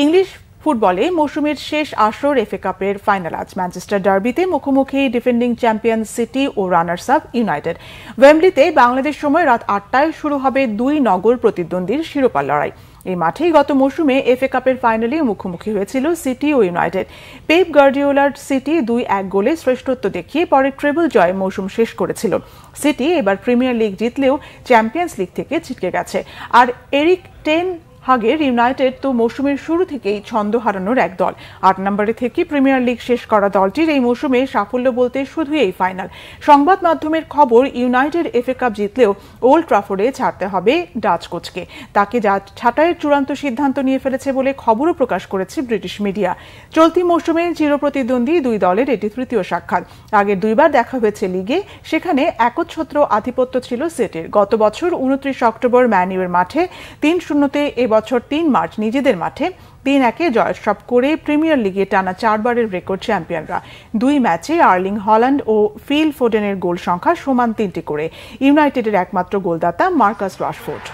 English ফুটবলে মৌসুমের শেষ আসর এফএ কাপের ফাইনাল আজ ম্যানচেস্টার ডার্বিতে মুখোমুখি ডিফেন্ডিং চ্যাম্পিয়ন সিটি ও রানার্স আপ ইউনাইটেড। ওয়েম্বলিতে বাংলাদেশ সময় রাত ৮টায় শুরু হবে দুই নগর প্রতিদ্বন্দ্বীর শিরোপা লড়াই। এই মাঠেই গত মৌসুমে এফএ কাপের ফাইনালে মুখোমুখি হয়েছিল সিটি ও ইউনাইটেড। পেপ গার্ডিওলার সিটি ২-১ গোলে শ্রেষ্ঠত্ব দেখিয়ে পরে ট্রেবল জয়ে মৌসুম শেষ করেছিল। সিটি এবার প্রিমিয়ার লিগ জিতলেও চ্যাম্পিয়ন্স লিগ থেকে ছিটকে গেছে। আর এরিক টেন হাগের ইউনাইটেড তো মৌসুমের শুরু থেকেই ছন্দ হারানোর এক দল। ৮ নম্বরে থেকে প্রিমিয়ার লিগ শেষ করা দলটির এই মৌসুমে সাফল্য বলতে শুধু এই ফাইনাল। সংবাদ মাধ্যমের খবর, ইউনাইটেড এফএ কাপ জিতলেও ওল্ড ট্রাফোর্ডে ছাড়তে হবে ডাচ কোচকে। তাকে ছাঁটাইয়ের চূড়ান্ত সিদ্ধান্ত নিয়ে ফেলেছে বলে খবরও প্রকাশ করেছে ব্রিটিশ মিডিয়া। চলতি মৌসুমে চিরপ্রতিদ্বন্দ্বী দুই দলের এটি তৃতীয় সাক্ষাৎ। আগের দুইবার দেখা হয়েছে লিগে, সেখানে একচ্ছত্র আধিপত্য ছিল সিটির। গত বছর ২৯ অক্টোবর ম্যান ইউয়ের মাঠে ৩-০-তে, এবছর ৩ মার্চ নিজেদের মাঠে ৩-১ জয়োৎসব করে প্রিমিয়ার লিগে টানা ৪ বারের রেকর্ড চ্যাম্পিয়নরা। দুই ম্যাচে আর্লিং হল্যান্ড ও ফিল ফোডেনের গোল সংখ্যা সমান ৩টি করে। ইউনাইটেডের একমাত্র গোলদাতা মার্কাস রাশফোর্ড।